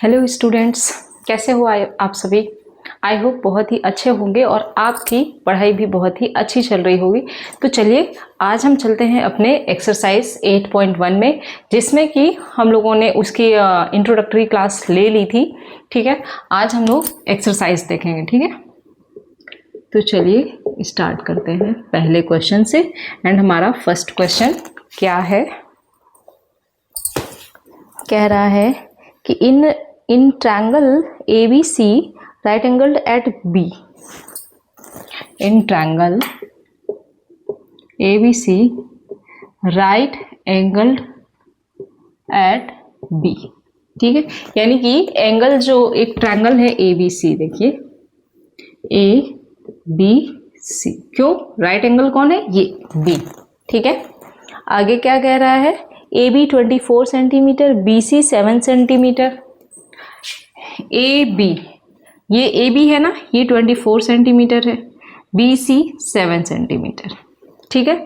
Hello students, कैसे हो आप सभी। आई होप बहुत ही अच्छे होंगे और आपकी पढ़ाई भी बहुत ही अच्छी चल रही होगी। तो चलिए आज हम चलते हैं अपने एक्सरसाइज 8.1 में, जिसमें कि हम लोगों ने उसकी इंट्रोडक्टरी क्लास ले ली थी। ठीक है, आज हम लोग एक्सरसाइज देखेंगे। ठीक है, तो चलिए स्टार्ट करते हैं पहले क्वेश्चन से। एंड हमारा फर्स्ट क्वेश्चन क्या है, कह रहा है कि in triangle ABC right angled at B, in triangle ABC right angled at B। ठीक है, यानी कि एंगल जो एक ट्रायंगल है ABC, देखिए ABC, क्यों राइट एंगल कौन है, ये B। ठीक है, आगे क्या कह रहा है, AB 24 centimetre, BC 7 centimetre. AB, ये AB है ना, ये 24 सेंटीमीटर है, BC 7 सेंटीमीटर। ठीक है,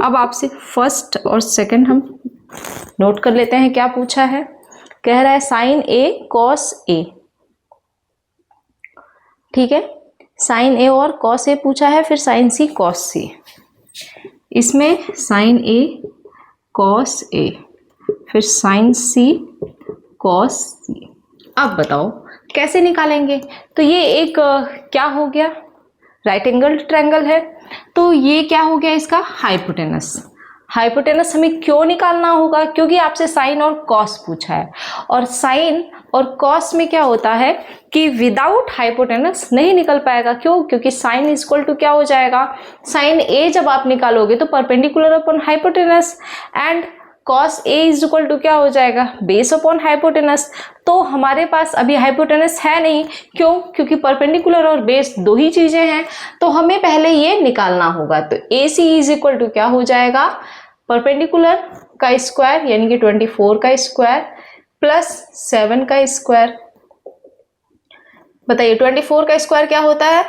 अब आपसे फर्स्ट और सेकंड हम नोट कर लेते हैं क्या पूछा है। कह रहा है साइन A कॉस A। ठीक है, साइन A और कॉस A पूछा है, फिर साइन C कॉस C। इसमें साइन A कॉस A, फिर साइन C कॉस C। अब बताओ कैसे निकालेंगे। तो ये एक क्या हो गया, राइट एंगल ट्रायंगल है, तो ये क्या हो गया, इसका हाइपोटेनस। हाइपोटेनस हमें क्यों निकालना होगा, क्योंकि आपसे साइन और कॉस पूछा है, और साइन और कॉस में क्या होता है कि विदाउट हाइपोटेनस नहीं निकल पाएगा। क्यों, क्योंकि साइन इज इक्वल टू क्या हो जाएगा, साइन ए जब आप निकालोगे तो perpendicular upon hypotenuse, and cos A is equal to क्या हो जाएगा, बेस अपॉन हाइपोटेनस। तो हमारे पास अभी हाइपोटेनस है नहीं, क्यों, क्योंकि परपेंडिकुलर और बेस दो ही चीजें हैं, तो हमें पहले ये निकालना होगा। तो ए सी इज इक्वल टू क्या हो जाएगा, परपेंडिकुलर का स्क्वायर यानी कि 24 का स्क्वायर प्लस 7 का स्क्वायर। बताइए 24 का स्क्वायर क्या होता है,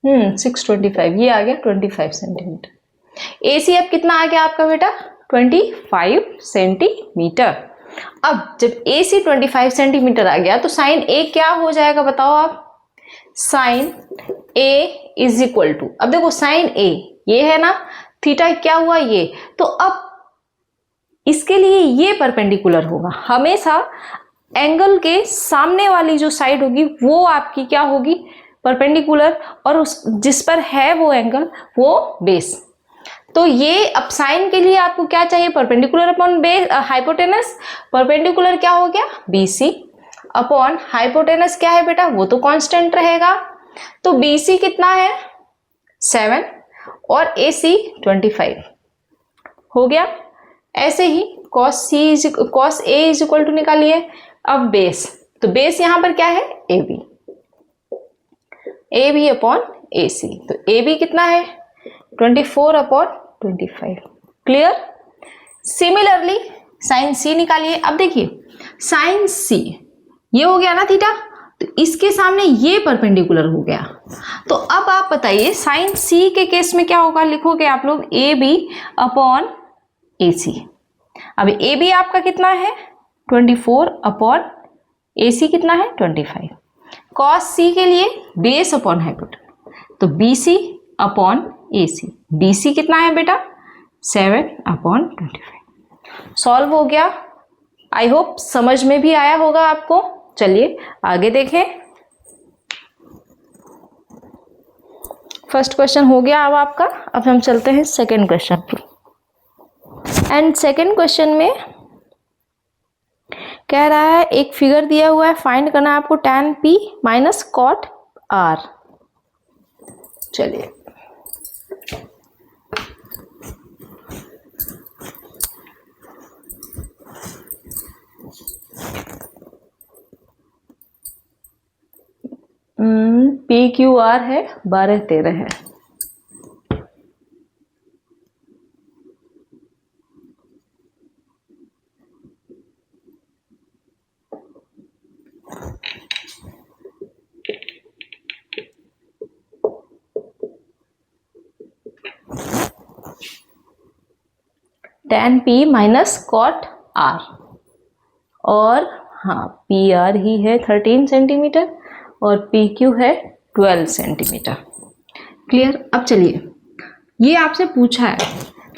625, ये आ गया 25 सेंटीमीटर। ए सी अब कितना आ गया आपका बेटा, 25 सेंटीमीटर। अब जब ए सी 25 सेंटीमीटर आ गया तो साइन ए क्या हो जाएगा बताओ आप, sine A is equal to, अब देखो साइन ए ये है ना, थीटा क्या हुआ ये, तो अब इसके लिए ये परपेंडिकुलर होगा। हमेशा एंगल के सामने वाली जो साइड होगी वो आपकी क्या होगी, परपेंडिकुलर, और उस जिस पर है वो एंगल वो बेस। तो ये अब साइन के लिए आपको क्या चाहिए, perpendicular upon base hypotenuse. Perpendicular क्या हो गया, BC अपॉन हाइपोटेनस क्या है बेटा, वो तो कांस्टेंट रहेगा। तो BC कितना है 7 और AC 25 हो गया। ऐसे ही cos A is equal to निकालिए। अब बेस, तो बेस यहां पर क्या है, AB अपॉन AC। तो AB कितना है 24 upon 25। Clear. Similarly sign C निकालिए। अब देखिए साइन C ये हो गया ना थीटा, तो इसके सामने ये परपेंडिकुलर हो गया। तो अब आप बताइए साइन C के केस में क्या होगा, लिखोगे आप लोग AB अपॉन AC। अब AB आपका कितना है 24 अपॉन AC कितना है 25। cos C के लिए बेस अपॉन हाइपोटेनस, तो BC अपॉन AC। BC कितना है बेटा 7 अपॉन 25। सॉल्व हो गया। आई होप समझ में भी आया होगा आपको। चलिए आगे देखें। फर्स्ट क्वेश्चन हो गया अब आपका, अब हम चलते हैं सेकेंड क्वेश्चन पर। एंड सेकेंड क्वेश्चन में कह रहा है एक फिगर दिया हुआ है, फाइंड करना है आपको tan P minus cot R। चलिए PQR है 12-13 है। tan p minus cot r, और हाँ पी आर ही है 13 सेंटीमीटर और पी क्यू है 12 सेंटीमीटर। क्लियर। अब चलिए, ये आपसे पूछा है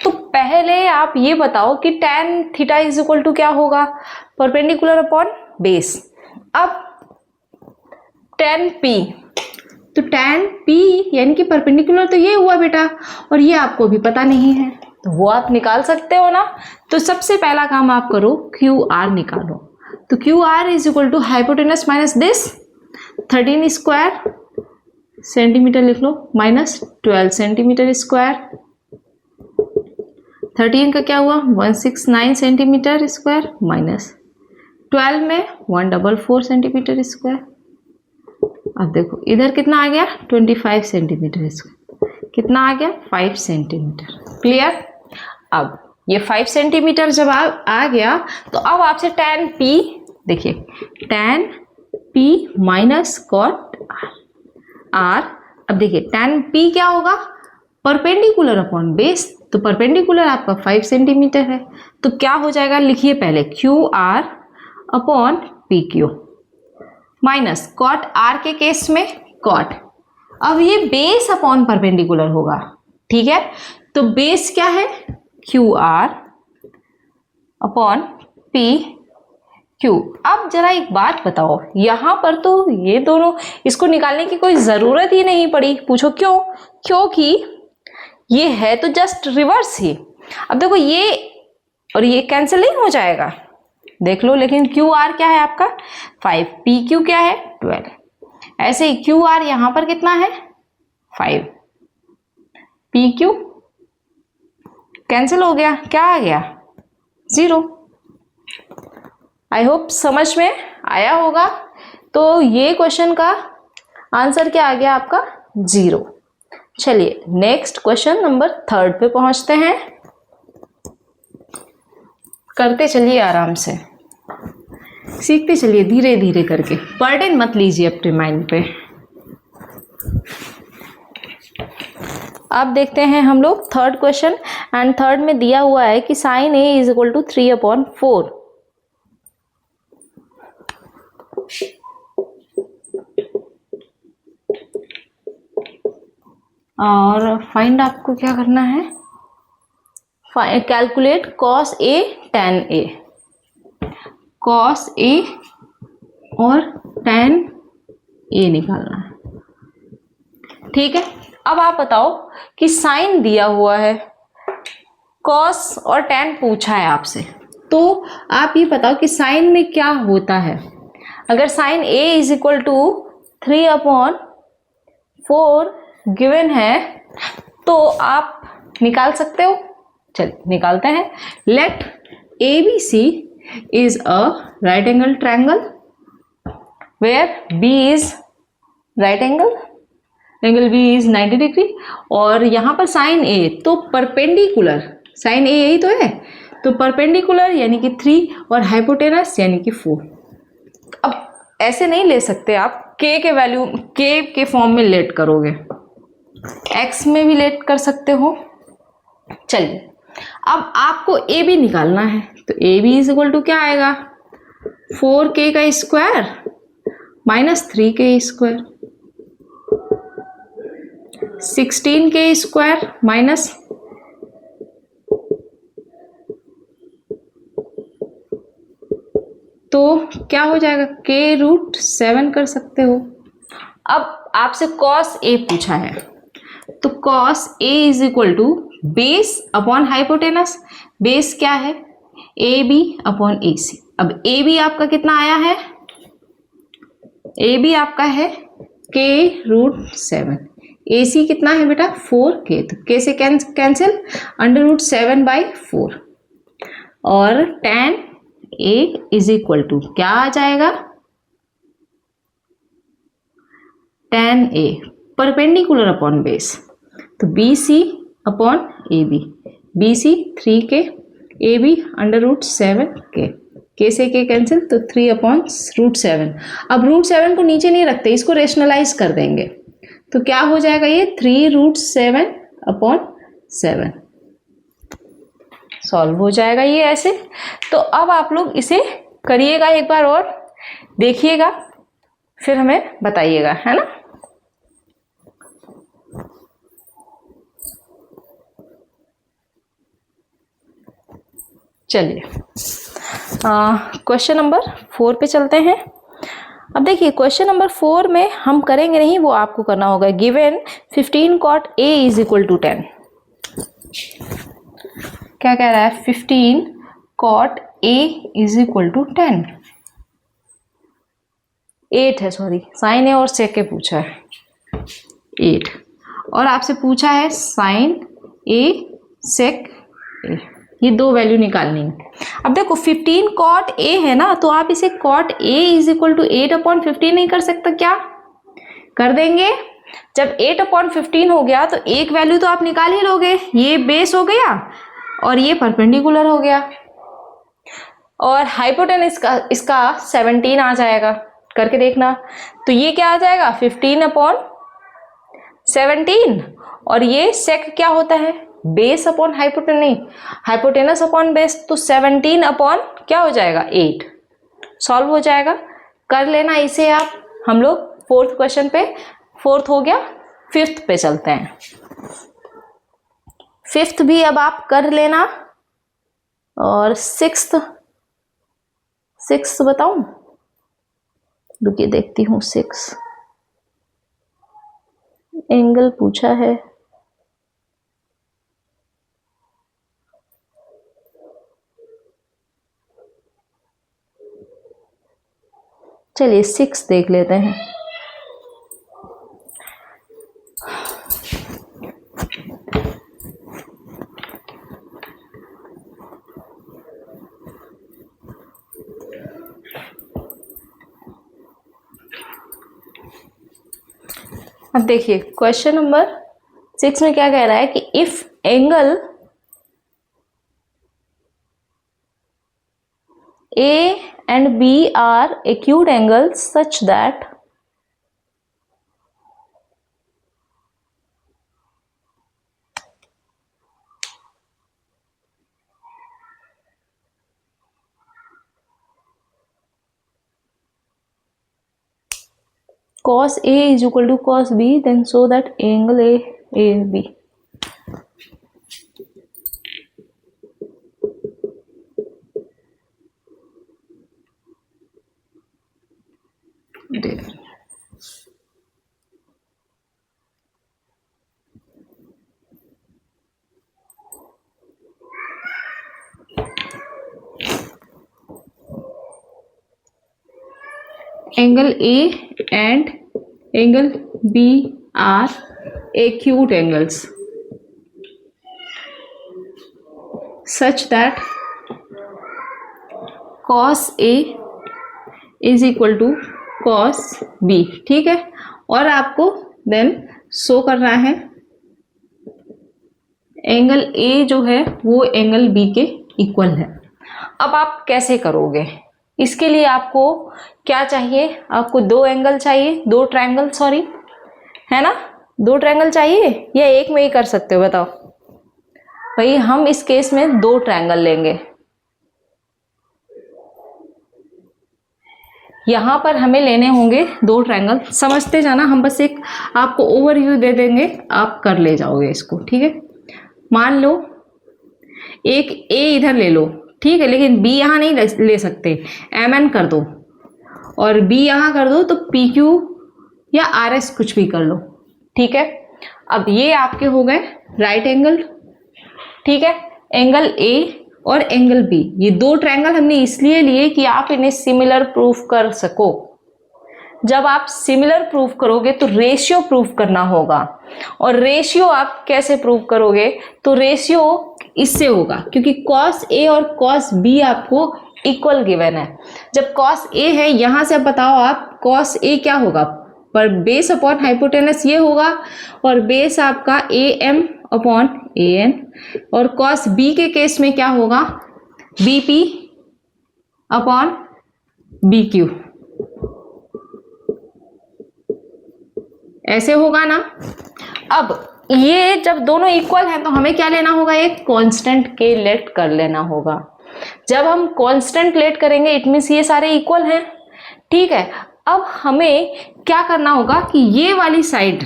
तो पहले आप ये बताओ कि tan theta is equal to क्या होगा, परपेंडिकुलर अपॉन बेस। अब tan p, तो tan p यानी कि परपेंडिकुलर तो ये हुआ बेटा, और ये आपको भी पता नहीं है तो वो आप निकाल सकते हो ना। तो सबसे पहला काम आप करो, क्यू आर निकालो। तो Q R is equal to hypotenuse minus this 13 square centimetre लिख लो, माइनस 12 सेंटीमीटर स्क्वायर। 13 का क्या हुआ 169 सेंटीमीटर स्क्वायर, माइनस 12 में 144 सेंटीमीटर स्क्वायर। अब देखो इधर कितना आ गया 25 सेंटीमीटर स्क्वायर, कितना आ गया 5 सेंटीमीटर। क्लियर। अब ये 5 सेंटीमीटर जब आ गया तो अब आपसे tan p, देखिए tan p minus cot r। अब देखिए tan p क्या होगा, परपेंडिकुलर अपॉन बेस, तो परपेंडिकुलर आपका 5 सेंटीमीटर है, तो क्या हो जाएगा लिखिए पहले Q R upon P Q minus cot R के केस में कॉट। अब ये बेस अपॉन परपेंडिकुलर होगा, ठीक है। तो बेस क्या है Q R upon P Q. अब जरा एक बात बताओ, यहां पर तो ये दोनों इसको निकालने की कोई जरूरत ही नहीं पड़ी। पूछो क्यों, क्योंकि ये है तो जस्ट रिवर्स ही। अब देखो ये और ये कैंसिल नहीं हो जाएगा, देख लो। लेकिन क्यू आर क्या है आपका 5, पी क्यू क्या है 12। ऐसे ही क्यू आर यहां पर कितना है 5, पी क्यू कैंसिल हो गया, क्या आ गया 0। आई होप समझ में आया होगा। तो ये क्वेश्चन का आंसर क्या आ गया आपका 0। चलिए नेक्स्ट क्वेश्चन नंबर 3 पे पहुंचते हैं। करते चलिए आराम से, सीखते चलिए धीरे धीरे करके, बर्डन मत लीजिए अपने माइंड पे। अब देखते हैं हम लोग 3rd क्वेश्चन, एंड 3rd में दिया हुआ है कि sine A is equal to 3/4। और फाइंड आपको क्या करना है, calculate cos A tan A. Cos A और tan ए निकालना है, ठीक है। अब आप बताओ कि साइन दिया हुआ है, कॉस और tan पूछा है आपसे, तो आप ये बताओ कि साइन में क्या होता है। अगर साइन a is equal to 3/4 given है तो आप निकाल सकते हो। चलिए निकालते हैं। Let A B C is a right angle triangle where B is right angle B is 90 degree, और यहाँ पर साइन ए तो परपेंडिकुलर, साइन ए यही तो है, तो परपेंडिकुलर यानी कि 3 और हाइपोटेनस यानी कि 4। अब ऐसे नहीं ले सकते आप, k के वैल्यू k के फॉर्म में लेट करोगे, x में भी लेट कर सकते हो। चलिए अब आपको ए बी निकालना है, तो A B is equal to क्या आएगा 4k का square minus 3k square, 16k square minus तो क्या हो जाएगा k√7 कर सकते हो। अब आपसे cos a पूछा है, तो cos a is equal to base upon hypotenuse. Base क्या है ए बी अपॉन ए सी। अब ए बी आपका कितना आया है, ए बी आपका है k√7, ए सी कितना है बेटा 4k, तो k से कैंसिल √7/4, और tan a is equal to क्या आ जाएगा tan a perpendicular upon base, तो b c upon a b, b c 3k, a b √7k, k से k कैंसिल तो 3/√7। अब √7 को नीचे नहीं रखते, इसको रेशनलाइज कर देंगे, तो क्या हो जाएगा ये 3√7/7। सॉल्व हो जाएगा ये ऐसे। तो अब आप लोग इसे करिएगा एक बार और देखिएगा, फिर हमें बताइएगा, है ना। चलिए क्वेश्चन नंबर 4 पे चलते हैं। अब देखिए क्वेश्चन नंबर 4 में हम करेंगे नहीं, वो आपको करना होगा। Given 15 cot A is equal to 10। क्या कह रहा है? 15 cot A is equal to 10। 8 है, सॉरी, साइन ए और सेक ए पूछा है 8, और आपसे पूछा है साइन ए सेक ए, ये दो वैल्यू निकालनी है। अब देखो 15 cot A है ना, तो आप इसे cot A is equal to 8/15 नहीं कर सकते क्या? कर देंगे। जब 8/15 हो गया तो एक वैल्यू तो आप निकाल ही लोगे, ये बेस हो गया और ये परपेंडिकुलर हो गया, और हाइपोटेनस इसका 17 आ जाएगा। करके देखना, तो ये क्या आ जाएगा? 15/17, और ये सेक क्या होता है? बेस अपॉन हाइपोटेनस, नहीं, हाइपोटेनस अपॉन बेस, तो 17 अपॉन क्या हो जाएगा? 8। सॉल्व हो जाएगा, कर लेना इसे आप। हम लोग 4th क्वेश्चन पे, 4th हो गया, 5th पे चलते हैं। 5th भी अब आप कर लेना, और 6th बताऊं? रुकिए देखती हूँ। 6 एंगल पूछा है, चलिए 6 देख लेते हैं। अब देखिए क्वेश्चन नंबर 6 में क्या कह रहा है कि if angle A and B are acute angles such that cos A is equal to cos B, then show that angle AB. Angle A and angle B are acute angles such that cos A is equal to cos B, ठीक है। और आपको then show करना है angle A जो है वो angle B के इक्वल है। अब आप कैसे करोगे? इसके लिए आपको क्या चाहिए? आपको दो एंगल चाहिए, दो ट्रायंगल, सॉरी, है ना। दो ट्रायंगल चाहिए या एक में ही कर सकते हो? बताओ भाई, हम इस केस में दो ट्रायंगल लेंगे। यहां पर हमें लेने होंगे दो ट्रायंगल, समझते जाना, हम बस एक आपको ओवरव्यू दे देंगे, आप कर ले जाओगे इसको, ठीक है। मान लो एक A इधर ले लो, ठीक है, लेकिन B यहां नहीं ले सकते, MN कर दो, और B यहां कर दो, तो PQ या RS कुछ भी कर लो, ठीक है। अब ये आपके हो गए राइट एंगल, ठीक है। एंगल A और एंगल B, ये दो ट्रायंगल हमने इसलिए लिए कि आप इन्हें सिमिलर प्रूफ कर सको। जब आप सिमिलर प्रूफ करोगे तो रेशियो प्रूफ करना होगा, और रेशियो आप कैसे प्रूफ करोगे? तो रेशियो इससे होगा, क्योंकि cos A और cos B आपको इक्वल गिवन है। जब cos A है, यहां से अब बताओ आप, cos A क्या होगा? पर बेस अपॉन हाइपोटेनस ये होगा, और बेस आपका AM अपॉन AN, और cos B के केस में क्या होगा? BP अपॉन BQ, ऐसे होगा ना। अब ये जब दोनों इक्वल हैं तो हमें क्या लेना होगा, एक कांस्टेंट के लेट कर लेना होगा। जब हम कांस्टेंट लेट करेंगे इट मीन्स ये सारे इक्वल हैं, ठीक है। अब हमें क्या करना होगा कि ये वाली साइड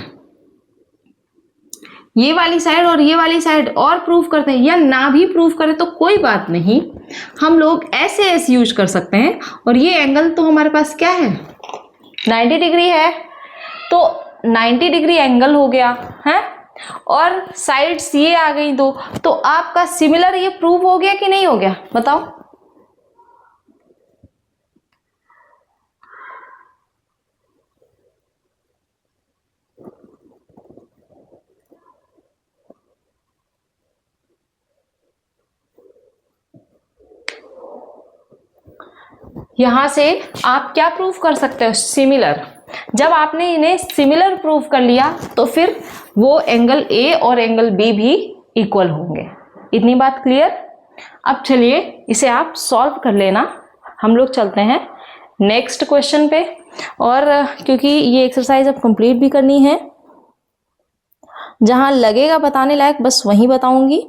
और ये वाली साइड और प्रूव करते हैं या ना भी प्रूव करें तो कोई बात नहीं, हम लोग ऐसे यूज कर सकते हैं। और ये एंगल तो हमारे पास क्या है, 90 डिग्री है, तो 90 डिग्री एंगल हो गया है और साइड्स ये आ गई दो, तो आपका सिमिलर ये प्रूव हो गया कि नहीं हो गया, बताओ। यहां से आप क्या प्रूव कर सकते हो, सिमिलर। जब आपने इन्हें सिमिलर प्रूव कर लिया तो फिर वो एंगल ए और एंगल बी भी इक्वल होंगे। इतनी बात क्लियर। अब चलिए इसे आप सॉल्व कर लेना, हम लोग चलते हैं नेक्स्ट क्वेश्चन पे। और क्योंकि ये एक्सरसाइज अब कंप्लीट भी करनी है, जहां लगेगा बताने लायक बस वहीं बताऊंगी।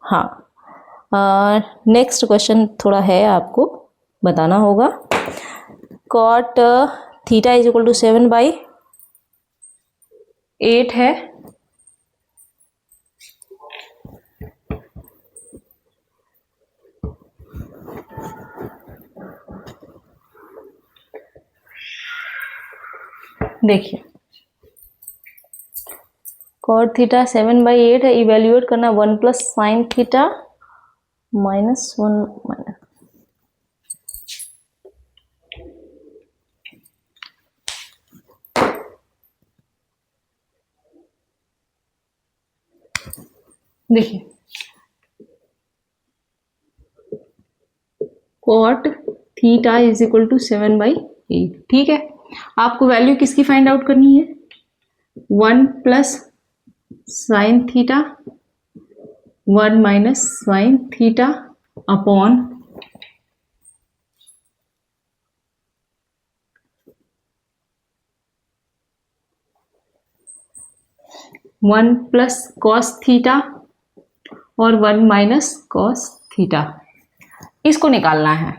हाँ, नेक्स्ट क्वेश्चन थोड़ा है, आपको बताना होगा। Cot theta is equal to 7/8 है। देखिए कॉट थीटा 7/8 है, इवेल्युएट करना 1 plus sine theta minus 1 minus. देखिए cot theta is equal to 7/8, ठीक है। आपको वैल्यू किसकी फाइंड आउट करनी है, 1 plus sine theta 1 minus sine theta upon 1 plus cos theta और 1 माइनस कॉस थीटा, इसको निकालना है।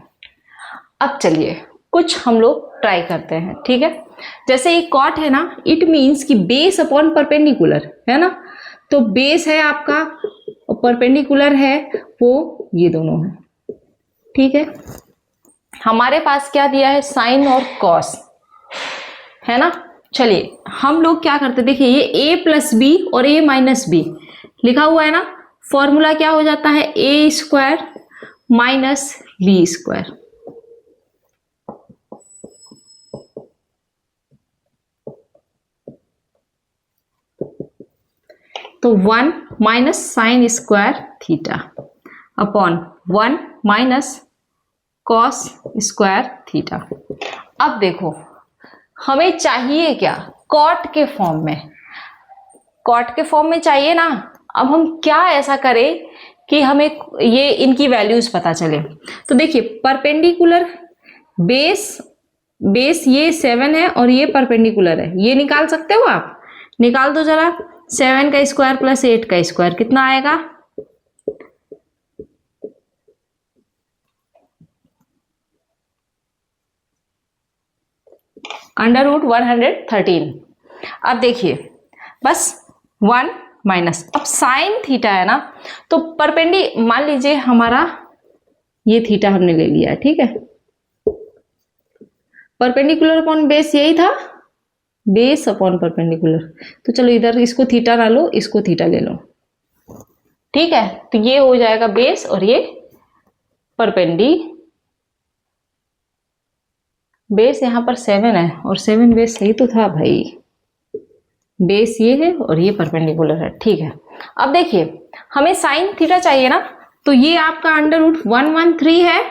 अब चलिए कुछ हम लोग ट्राई करते हैं, ठीक है। जैसे ये कॉट है ना, इट मीन्स कि बेस अपॉन परपेंडिकुलर है ना, तो बेस है आपका और परपेंडिकुलर है वो ये दोनों है, ठीक है। हमारे पास क्या दिया है, साइन और कॉस है ना। चलिए हम लोग क्या करते, देखिए ये a प्लस बी और a माइनस बी लिखा हुआ है ना, फॉर्मूला क्या हो जाता है, a square minus B square. तो 1 minus sine square theta upon 1 minus cos square theta. अब देखो हमें चाहिए क्या, कॉट के फॉर्म में, कॉट के फॉर्म में चाहिए ना। अब हम क्या ऐसा करें कि हमें ये इनकी वैल्यूज पता चले। तो देखिए परपेंडिकुलर बेस ये 7 है और ये परपेंडिकुलर है, ये निकाल सकते हो आप, निकाल दो जरा। 7 का स्क्वायर प्लस 8 का स्क्वायर कितना आएगा, अंडर रूट 113। अब देखिए बस 1 माइनस, अब साइन थीटा है ना, तो मान लीजिए हमारा ये थीटा हमने ले लिया, ठीक है। परपेंडिकुलर अपॉन बेस यही था, बेस अपॉन परपेंडिकुलर। तो चलो इधर इसको थीटा ना लो, इसको थीटा ले लो, ठीक है। तो ये हो जाएगा बेस और ये बेस यहाँ पर 7 है और 7 बेस सही तो था भाई, बेस ये है और ये परपेंडिकुलर है, ठीक है। अब देखिए हमें साइन थीटा चाहिए ना, तो ये आपका अंडर रूट 113 है,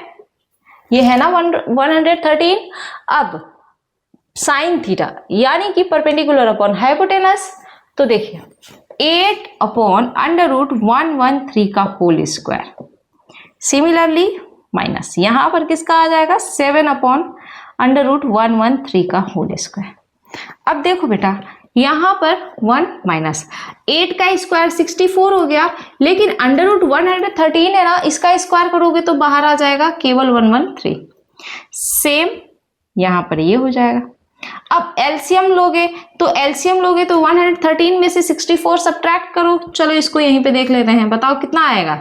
ये है ना 113। अब साइन थीटा यानी कि परपेंडिकुलर अपॉन हाइपोटेनस, तो देखिए 8 अपॉन अंडर रूट 113 का होल स्क्वायर। सिमिलरली माइनस यहां पर किसका आ जाएगा, 7 अपॉन अंडर रूट 113 का होल स्क्वायर। अब देखो बेटा यहाँ पर 1 माइनस 8 का स्क्वायर 64 हो गया, लेकिन अंडर रूट 113 है ना, इसका स्क्वायर करोगे तो बाहर आ जाएगा केवल 113। सेम यहाँ पर ये हो जाएगा। अब एलसीएम लोगे तो 113 में से 64 सब्ट्रैक्ट करो। चलो इसको यहीं पे देख लेते हैं, बताओ कितना आएगा,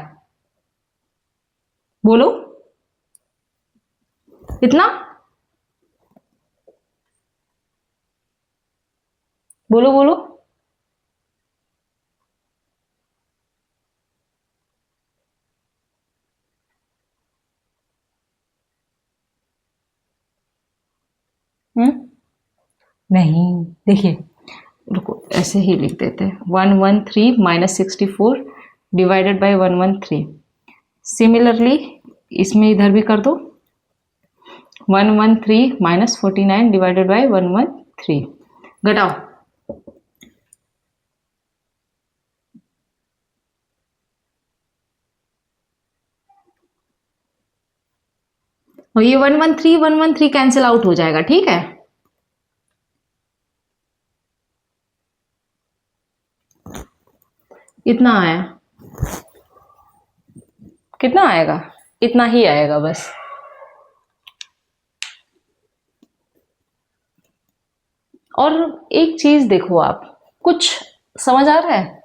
बोलो कितना, बोलो बोलो। नहीं, देखिए रुको, ऐसे ही लिख देते हैं, 113 माइनस 64 डिवाइडेड बाय 113। सिमिलरली इसमें इधर भी कर दो, 113 माइनस 49 डिवाइडेड बाय 113, घटाओ, और ये 113 कैंसिल आउट हो जाएगा, ठीक है। इतना आया, कितना आएगा, इतना ही आएगा बस। और एक चीज देखो, आप कुछ समझ आ रहा है,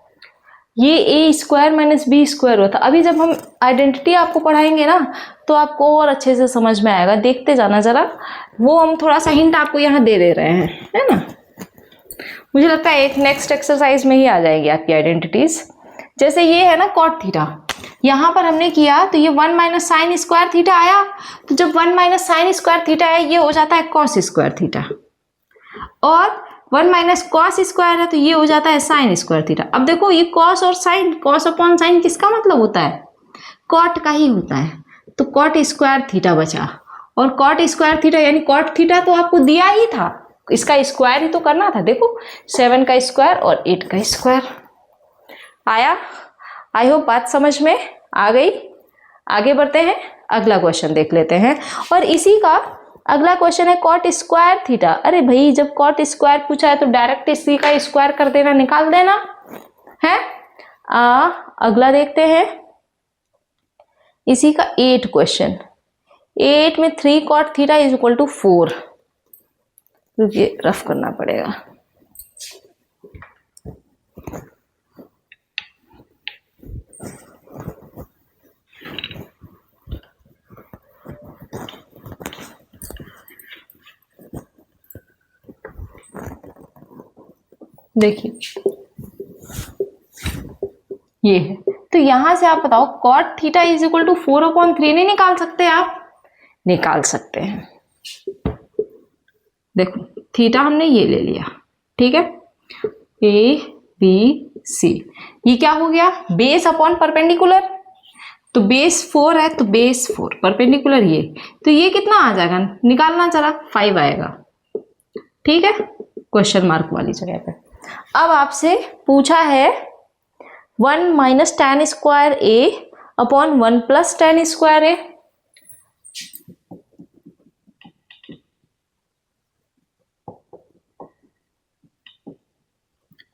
ये ए स्क्वायर माइनस बी स्क्वायर होता, अभी जब हम आइडेंटिटी आपको पढ़ाएंगे ना तो आपको और अच्छे से समझ में आएगा, देखते जाना जरा, वो हम थोड़ा सा हिंट आपको यहाँ दे रहे हैं, है ना। मुझे लगता है एक नेक्स्ट एक्सरसाइज में ही आ जाएगी आपकी आइडेंटिटीज। जैसे ये है ना कॉट थीटा, यहाँ पर हमने किया तो ये 1 माइनस साइन स्क्वायर थीटा आया, तो जब 1 माइनस साइन स्क्वायर थीटा है ये हो जाता है कॉस स्क्वायर थीटा, और 1 माइनस कॉस स्क्वायर है तो ये हो जाता है साइन स्क्वायर थीटा। अब देखो ये कॉस और साइन, कॉस अपॉन साइन किसका मतलब होता है, कॉट का ही होता है, तो कॉट स्क्वायर थीटा बचा, और कॉट स्क्वायर थीटा यानी कॉट थीटा तो आपको दिया ही था, इसका स्क्वायर ही तो करना था। देखो 7 का स्क्वायर और 8 का स्क्वायर आया। आई होप बात समझ में आ गई। आगे बढ़ते हैं, अगला क्वेश्चन देख लेते हैं, और इसी का अगला क्वेश्चन है कॉट स्क्वायर थीटा। अरे भाई जब कॉट स्क्वायर पूछा है तो डायरेक्ट इसी का स्क्वायर कर देना, निकाल देना है। अगला देखते हैं, इसी का 8 क्वेश्चन, 8 में 3 cot theta is equal to 4, तो ये रफ करना पड़ेगा। देखिए ये है, तो यहां से आप बताओ cot theta is equal to 4/3 नहीं निकाल सकते आप, निकाल सकते हैं। देखो थीटा हमने ये ले लिया, ठीक है, ए बी सी, ये क्या हो गया, बेस अपॉन परपेंडिकुलर, तो बेस 4 है तो बेस 4 परपेंडिकुलर ये, तो ये कितना आ जाएगा, निकालना चला 5 आएगा, ठीक है, क्वेश्चन मार्क वाली जगह पे। अब आपसे पूछा है 1 माइनस tan स्क्वायर ए अपॉन 1 प्लस tan स्क्वायर ए,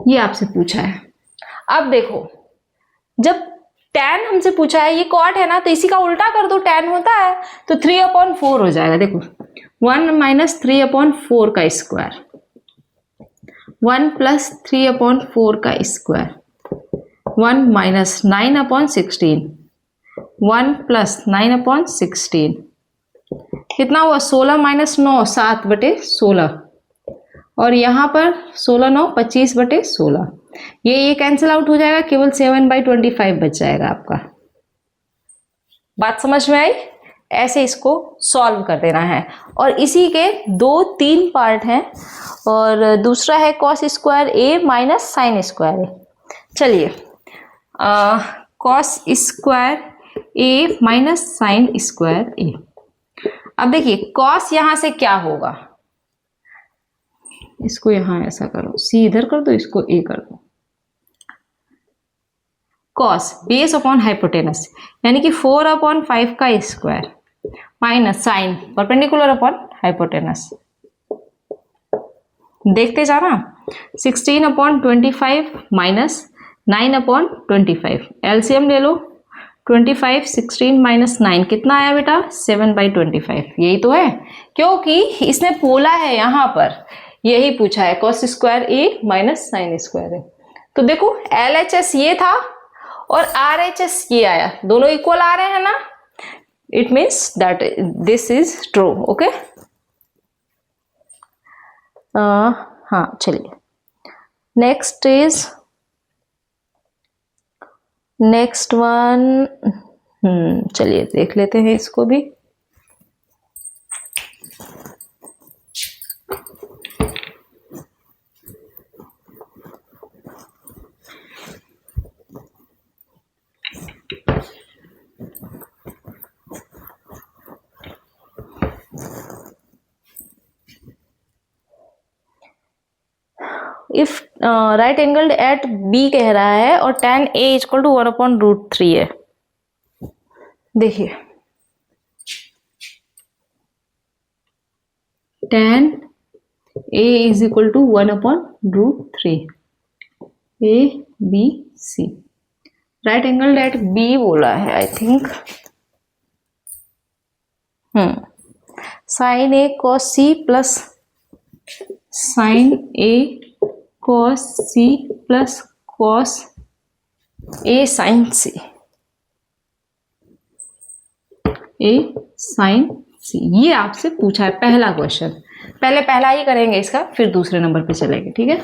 ये आपसे पूछा है। अब देखो जब tan हमसे पूछा है, ये कॉट है ना, तो इसी का उल्टा कर दो, tan होता है तो 3/4 हो जाएगा। देखो 1 माइनस 3/4 का स्क्वायर, 1 प्लस 3/4 का स्क्वायर, 1 माइनस 9/16, 1 प्लस 9/16, कितना हुआ 16 माइनस 9 7/16, और यहाँ पर 16 9 25/16, ये कैंसिल आउट हो जाएगा, केवल 7/25 बच जाएगा आपका। बात समझ में आई? ऐसे इसको सॉल्व कर देना है, और इसी के 2-3 पार्ट हैं, और दूसरा है कॉस स्क्वायर ए माइनस साइन स्क्वायर ए। चलिए कॉस स्क्वायर ए माइनस साइन स्क्वायर ए। अब देखिए कॉस यहां से क्या होगा, इसको यहां ऐसा करो, सी इधर कर दो, इसको ए कर दो, कॉस बेस अपॉन हाइपोटेनस यानी कि 4/5 का square minus sine perpendicular upon hypotenuse. देखते जाना, 16/25 माइनस 9/25, एलसीएम ले लो। 25 16 माइनस 9 कितना आया बेटा? 7/25। यही तो है, क्योंकि इसने बोला है यहाँ पर, यही पूछा है cos स्क्वायर ए माइनस साइन स्क्वायर ए। तो देखो LHS ये था और RHS ये आया, दोनों इक्वल आ रहे हैं ना, it means that this is true. Okay, हाँ चलिए, नेक्स्ट वन, चलिए देख लेते हैं इसको भी। If right angled at B कह रहा है और tan A इक्वल टू 1/√3 है। देखिए tan A is equal to 1/√3, A B C, right angled at B बोला है I think. Sine A cos C plus sine A cos C plus cos A sin C, A sin C, ये आपसे पूछा है पहला question. पहले पहला ही करेंगे इसका, फिर दूसरे नंबर पे चलेंगे, ठीक है।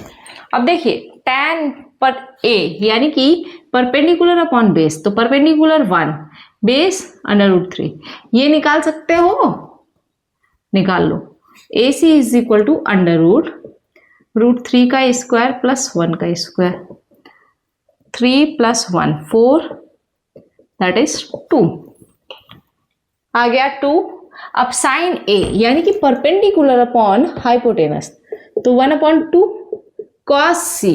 अब देखिए tan पर A यानी कि परपेंडिकुलर अपॉन बेस, तो परपेंडिकुलर 1 बेस √3, ये निकाल सकते हो, निकाल लो। AC इज इक्वल टू √3 का स्क्वायर प्लस 1 का स्क्वायर, 3 + 1 4, दैट इज 2, आ गया 2। अब साइन A यानी कि परपेंडिकुलर अपॉन हाइपोटेनस, तो 1/2 cos C,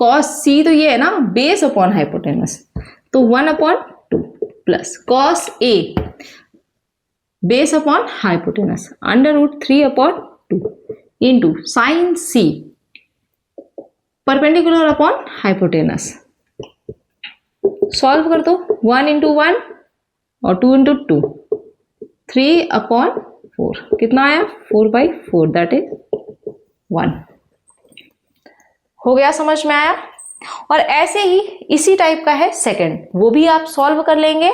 cos C तो ये है ना बेस अपॉन हाइपोटेनस, तो 1/2 plus cos A base upon hypotenuse √3/2 into sine C perpendicular upon hypotenuse. Solve कर दो, 1 × 1 और 2 × 2, 3/4, कितना आया? 4/4, दैट इज 1। हो गया, समझ में आया? और ऐसे ही इसी टाइप का है सेकंड, वो भी आप सॉल्व कर लेंगे।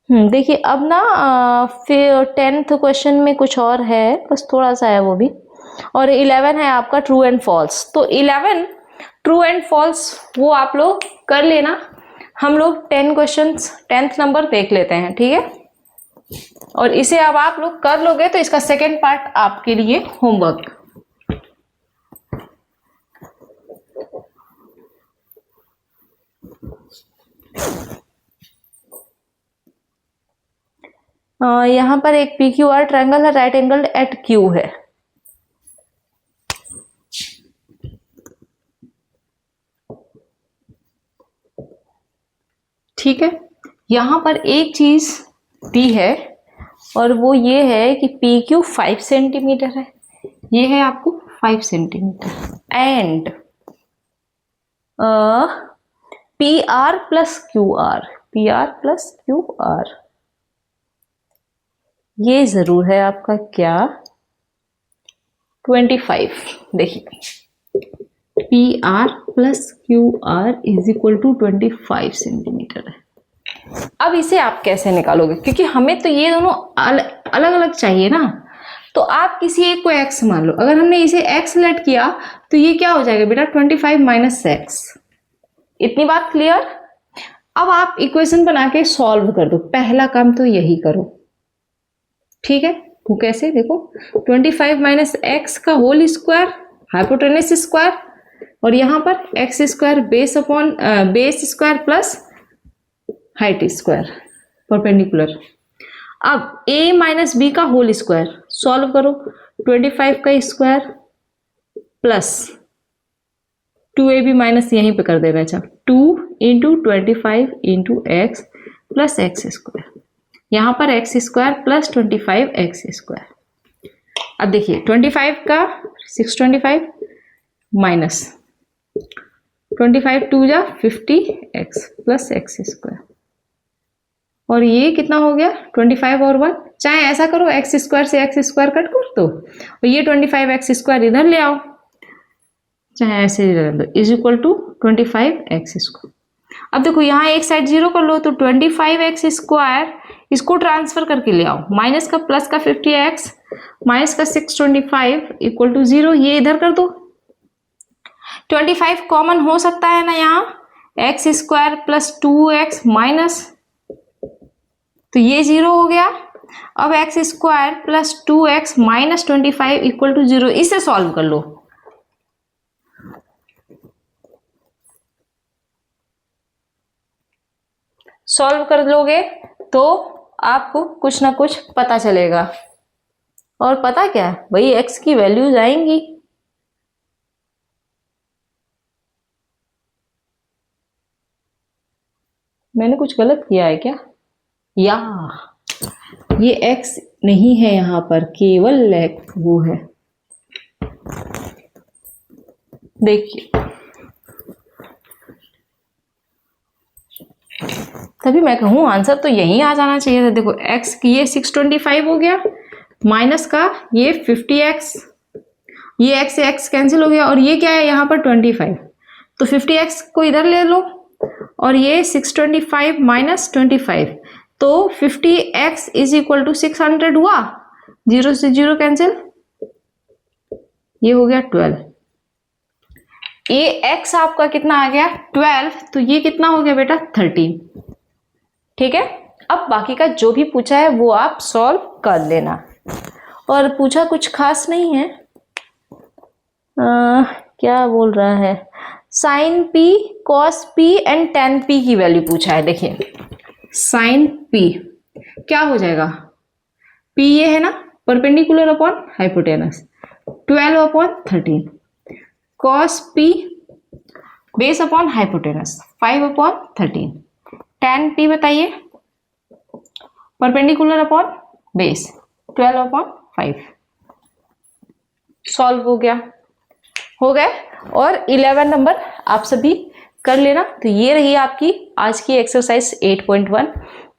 देखिए अब ना फिर 10th क्वेश्चन में कुछ और है, बस थोड़ा सा है वो भी, और 11 है आपका ट्रू एंड फॉल्स। तो 11 ट्रू एंड फॉल्स वो आप लोग कर लेना, हम लोग 10 क्वेश्चंस 10th नंबर देख लेते हैं, ठीक है। और इसे अब आप लोग कर लोगे तो इसका सेकेंड पार्ट आपके लिए होमवर्क। यहां पर एक PQR ट्रायंगल है, राइट एंगल्ड एट Q है। ठीक है, यहां पर एक चीज दी है और वो ये है कि PQ 5 सेंटीमीटर है, ये है आपको 5 सेंटीमीटर, एंड PR + QR ये जरूर है आपका क्या? 25। देखिए PR + QR is equal to 25 centimetre है। अब इसे आप कैसे निकालोगे, क्योंकि हमें तो ये दोनों अलग अलग चाहिए ना, तो आप किसी एक को x मान लो। अगर हमने इसे x लेट किया तो ये क्या हो जाएगा बेटा? 25 - x। इतनी बात क्लियर? अब आप इक्वेशन बना के सॉल्व कर दो, पहला काम तो यही करो, ठीक है। वो कैसे? देखो 25 - x का होल स्क्वायर, हाइपोटेनस स्क्वायर, और यहां पर x square base upon base square plus height square perpendicular. अब a - b का होल स्क्वायर सॉल्व करो, 25 का स्क्वायर प्लस 2ab माइनस यहीं पे कर देना, अच्छा 2 × 25 × x प्लस x स्क्वायर, यहाँ पर x square plus 25 x square. अब देखिए 25 का 625 माइनस 25 टू जा 50 एक्स प्लस एक्स स्क्वायर, और ये कितना हो गया 25 और 1। चाहे ऐसा करो एक्स स्क्वायर से एक्स स्क्वायर कट कर दो और ये 25 एक्स स्क्वायर इधर ले आओ, चाहे ऐसे ही दो, is equal to 25 x square. अब देखो यहाँ एक साइड जीरो कर लो तो 25 एक्स स्क्वायर इसको ट्रांसफर करके ले आओ, माइनस का प्लस का 50 एक्स माइनस का 625 इक्वल टू 0, ये इधर कर दो। 25 कॉमन हो सकता है ना यहाँ, x square plus 2x minus, तो ये 0 हो गया। अब x square plus 2x minus 25 equal to 0, इसे सॉल्व कर लो। सॉल्व कर लोगे तो आपको कुछ ना कुछ पता चलेगा, और पता क्या है, वही x की वैल्यूज आएंगी। मैंने कुछ गलत किया है क्या? या ये x नहीं है यहाँ पर, केवल x वो है। देखिए तभी मैं कहूँ आंसर तो यही आ जाना चाहिए था। देखो x की ये 625 हो गया, माइनस का ये 50x, ये x से x कैंसिल हो गया, और ये क्या है यहाँ पर 25, तो 50x को इधर ले लो, और ये 625 माइनस 25, तो 50x इज इक्वल टू 600 हुआ, 0 से 0 कैंसिल, ये हो गया 12। ये x आपका कितना आ गया 12, तो ये कितना हो गया बेटा 13। ठीक है, अब बाकी का जो भी पूछा है वो आप सॉल्व कर लेना, और पूछा कुछ खास नहीं है। क्या बोल रहा है, sine p cos p and tan p की वैल्यू पूछा है। देखिए साइन p क्या हो जाएगा, p ये है ना perpendicular upon hypotenuse 12 upon 13, cos p base upon hypotenuse 5 upon 13, ten p बताइए perpendicular upon base 12 upon 5। Solve हो गया, हो गए, और 11 नंबर आप सभी कर लेना। तो ये रही आपकी आज की एक्सरसाइज 8.1।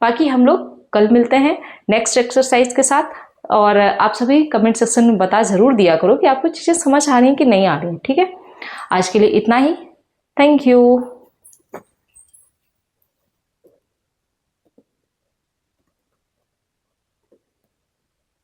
बाकी हम लोग कल मिलते हैं नेक्स्ट एक्सरसाइज के साथ, और आप सभी कमेंट सेक्शन में बता जरूर दिया करो कि आपको चीज़ें समझ आ रही हैं कि नहीं आ रही हैं। ठीक है, आज के लिए इतना ही, थैंक यू।